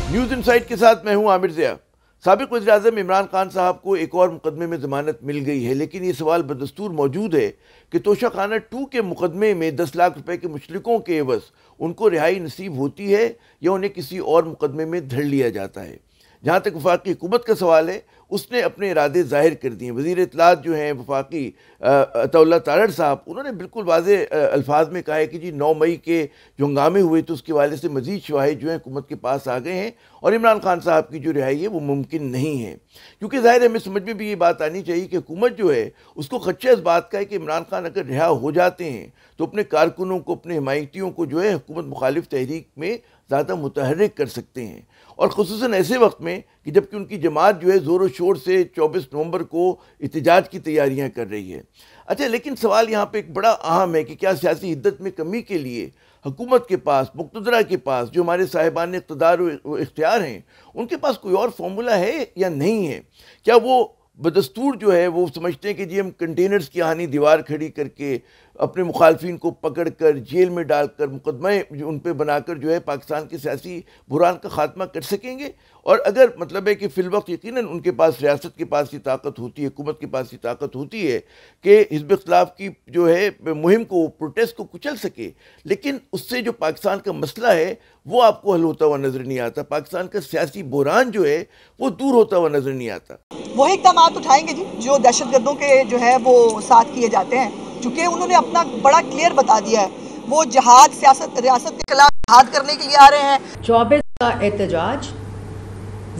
News insight के साथ मैं हूं आमिर ज़िया। साबिक वज़ीर-ए-आज़म इमरान खान साहब को एक और मुकदमे में ज़मानत मिल गई है, लेकिन ये सवाल बदस्तूर मौजूद है कि तोशाखाना 2 के मुकदमे में 10 लाख रुपए के मुशरिकों के एवज़ उनको रिहाई नसीब होती है या उन्हें किसी और मुकदमे में धर लिया जाता है। जहाँ तक वफाकी हुकूमत का सवाल है, उसने अपने इरादे ज़ाहिर कर दिए। वज़ीर इत्तलात जो हैं वफाकी अताउल्लाह तारड़ साहब, उन्होंने बिल्कुल वाज़े अल्फाज में कहा है कि जी 9 मई के जो हंगामे हुए तो उसके हवाले से मज़ीद शवाहिद जो हैं हुकूमत के पास आ गए हैं और इमरान खान साहब की जो रिहाई है वो मुमकिन नहीं है। क्योंकि ज़ाहिर है हमें समझ में भी ये बात आनी चाहिए कि हुकूमत जो है उसको खदशा इस बात का है कि इमरान खान अगर रिहा हो जाते हैं तो अपने कारकुनों को, अपने हिमायतियों को जो है हुकूमत मुखालिफ तहरीक में ज़्यादा मुतहर्रिक कर सकते हैं, और ख़ुसूसन ऐसे वक्त में कि जबकि उनकी जमात जो है ज़ोर शोर से 24 नवंबर को एहतजाज की तैयारियां कर रही है। अच्छा, लेकिन सवाल यहाँ पे एक बड़ा अहम है कि क्या सियासी हिद्दत में कमी के लिए हुकूमत के पास, मुक़्तदरा के पास, जो हमारे साहिबान इक़्तिदार व इख्तियार हैं, उनके पास कोई और फार्मूला है या नहीं है? क्या वो बदस्तूर जो है वो समझते हैं कि जी हम कंटेनर्स की आनी दीवार खड़ी करके अपने मुखालफिन को पकड़ कर जेल में डालकर मुकदमे उन पर बनाकर जो है पाकिस्तान के सियासी बुरान का खात्मा कर सकेंगे? और अगर मतलब है कि फ़िलवक्त यकीनन उनके पास, रियासत के पास ये ताकत होती है, हुकूमत के पास ये ताकत होती है कि हिज़्ब इख्तिलाफ की जो है मुहिम को, प्रोटेस्ट को कुचल सके, लेकिन उससे जो पाकिस्तान का मसला है वो आपको हल होता हुआ नज़र नहीं आता। पाकिस्तान का सियासी बुरान जो है वो दूर होता हुआ नज़र नहीं आता। वही इक़दाम उठाएंगे जी जो दहशतगर्दों के जो है वो साथ किए जाते हैं, चूँकि उन्होंने अपना बड़ा क्लियर बता दिया है, वो जहाद सियासत रियासत के खिलाफ जहाद करने के लिए आ रहे हैं। 24 का एहतजाज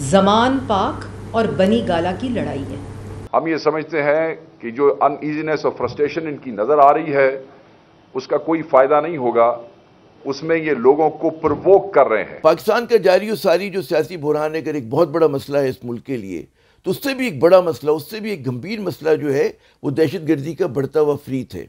ज़मान पाक और बनी गाला की लड़ाई है। हम ये समझते हैं कि जो अनईजीनेस और फ्रस्ट्रेशन इनकी नज़र आ रही है उसका कोई फ़ायदा नहीं होगा, उसमें ये लोगों को प्रवोक कर रहे हैं। पाकिस्तान का जारी और सारी जो सियासी बुरहान अगर एक बहुत बड़ा मसला है इस मुल्क के लिए, तो उससे भी एक बड़ा मसला, उससे भी एक गंभीर मसला जो है वो दहशत गर्दी का बढ़ता हुआ फ़रीत है।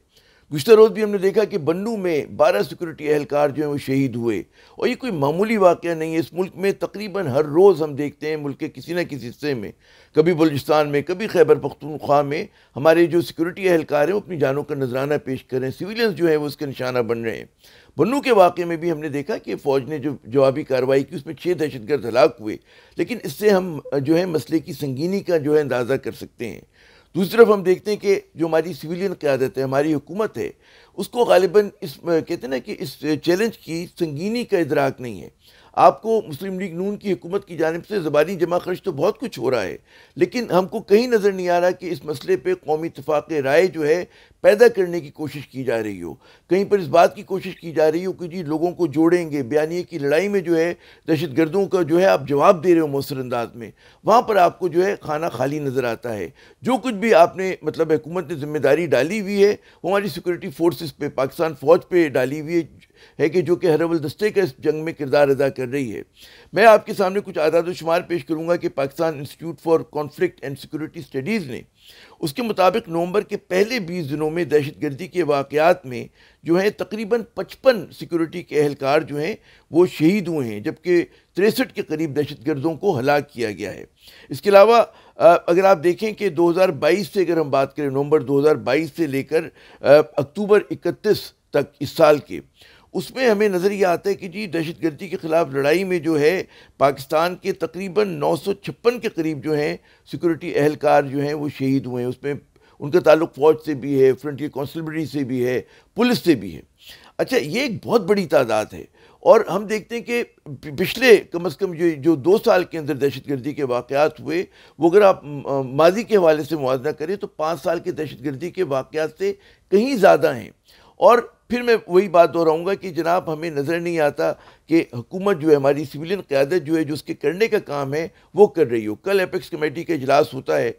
गुज़श्ता रोज़ भी हमने देखा कि बन्नू में 12 सिक्योरिटी एहलकार जो हैं वो शहीद हुए, और ये कोई मामूली वाक़या नहीं है। इस मुल्क में तकरीबन हर रोज़ हम देखते हैं मुल्क के किसी न किसी हिस्से में, कभी बलूचिस्तान में, कभी खैबर पख्तूनख्वा में, हमारे जो सिक्योरिटी एहलकार हैं वो अपनी जानों का नजराना पेश कर रहे हैं। सिविलियंस जो है वो उसका निशाना बन रहे हैं। बन्नू के वाक़े में भी हमने देखा कि फ़ौज ने जो जवाबी कार्रवाई की उसमें 6 दहशतगर्द हलाक हुए, लेकिन इससे हम जो है मसले की संगीनी का जो है अंदाज़ा कर सकते हैं। दूसरी तरफ हम देखते हैं कि जो हमारी सिविलियन क़यादत है, हमारी हुकूमत है, उसको ग़ालिबन इस कहते हैं ना कि इस चैलेंज की संगीनी का इदराक नहीं है। आपको मुस्लिम लीग नून की हुकूमत की जानिब से ज़बानी जमा खर्च तो बहुत कुछ हो रहा है, लेकिन हमको कहीं नज़र नहीं आ रहा कि इस मसले पे कौमी इत्तेफाक राय जो है पैदा करने की कोशिश की जा रही हो। कहीं पर इस बात की कोशिश की जा रही हो कि जी लोगों को जोड़ेंगे, बयानिए की लड़ाई में जो है दहशत गर्दों का जो है आप जवाब दे रहे हो मौसर अंदाज में, वहाँ पर आपको जो है खाना खाली नज़र आता है। जो कुछ भी आपने मतलब हुकूमत ने जिम्मेदारी डाली हुई है वो हमारी सिक्योरिटी फोर्सेस पे, पाकिस्तान फ़ौज पे डाली हुई है कि जो कि हर अव्वल दस्ते का इस जंग में किरदार अदा कर रही है। मैं आपके सामने कुछ आदाद व शुमार पेश करूँगा कि Pakistan institute for conflict and security studies ने, उसके मुताबिक नवंबर के पहले 20 दिनों में दहशतगर्दी के वाक़यात में जो है तकरीबन 55 सिक्योरिटी के एहलकार जो हैं वो शहीद हुए हैं, जबकि 63 के करीब दहशतगर्दों को हलाक किया गया है। इसके अलावा अगर आप देखें कि 2022 से अगर हम बात करें, नवंबर 2022 से लेकर अक्टूबर 31 तक इस साल के, उसमें हमें नज़र ये आता है कि जी दहशतगर्दी के ख़िलाफ़ लड़ाई में जो है पाकिस्तान के तकरीबन 956 के करीब जो हैं सिक्योरिटी एहलकार जो हैं वो शहीद हुए हैं। उसमें उनका ताल्लुक़ फ़ौज से भी है, फ्रंटियर कॉन्स्टेबलरी से भी है, पुलिस से भी है। अच्छा, ये एक बहुत बड़ी तादाद है, और हम देखते हैं कि पिछले कम से कम जो 2 साल के अंदर दहशतगर्दी के वाक़यात हुए, वो अगर आप माजी के हवाले से मुआवजा करें तो 5 साल के दहशतगर्दी के वाक़यात से कहीं ज़्यादा हैं। और फिर मैं वही बात दोहराऊंगा कि जनाब हमें नज़र नहीं आता कि हुकूमत जो है, हमारी सिविलियन क़यादत जो है, जो उसके करने का काम है वो कर रही हो। कल एपेक्स कमेटी का इजलास होता है,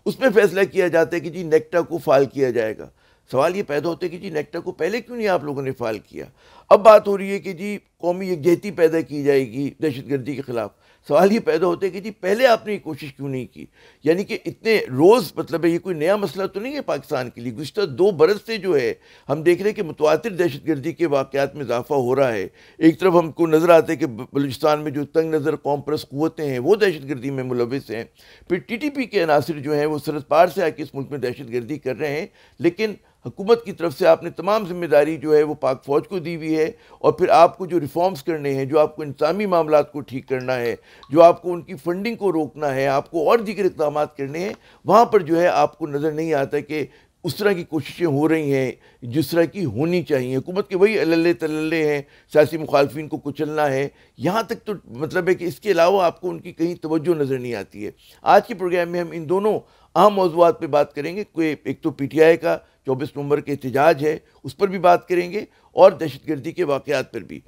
उसमें फ़ैसला किया जाता है कि जी नेक्टा को फ़ाल किया जाएगा। सवाल ये पैदा होता है कि जी नेक्टा को पहले क्यों नहीं आप लोगों ने फ़ाल किया? अब बात हो रही है कि जी कौमी यकजहती पैदा की जाएगी दहशतगर्दी के ख़िलाफ़। सवाल ये पैदा होता है कि जी पहले आपने ये कोशिश क्यों नहीं की? यानी कि इतने रोज़ मतलब है, ये कोई नया मसला तो नहीं है पाकिस्तान के लिए। गुज़श्ता 2 बरस से जो है हम देख रहे हैं कि मुतवातिर दहशतगर्दी के वाक़यात में इजाफ़ा हो रहा है। एक तरफ हमको नज़र आता है कि बलूचिस्तान में जो तंग नज़र कौम परस्त क़ुव्वतें हैं वो दहशतगर्दी में मुलविस हैं, फिर TTP के अनासिर जो हैं वो सरहद पार से आके इस मुल्क में दहशतगर्दी कर रहे हैं, लेकिन हुकूमत की तरफ से आपने तमाम जिम्मेदारी जो है वो पाक फ़ौज को दी हुई ہے اور پھر آپ کو جو ریفارمز کرنے ہیں، جو آپ کو انتظامی معاملات کو ٹھیک کرنا ہے، جو آپ کو ان کی فنڈنگ کو روکنا ہے، آپ کو اور دیگر اقدامات کرنے ہیں، وہاں پر جو ہے آپ کو نظر نہیں آتا کہ اس طرح کی کوششیں ہو رہی ہیں جس طرح کی ہونی چاہیے۔ حکومت کے وہی عللے تللے ہیں، سیاسی مخالفین کو کچلنا ہے، یہاں تک تو مطلب ہے کہ اس کے علاوہ آپ کو ان کی کہیں توجہ نظر نہیں آتی ہے۔ آج کے پروگرام میں ہم ان دونوں اہم موضوعات پہ بات کریں گے۔ ایک تو پی ٹی آئی کا 24 نومبر کے احتجاج ہے، اس پر بھی بات کریں گے، اور دہشت گردی کے واقعات پر بھی۔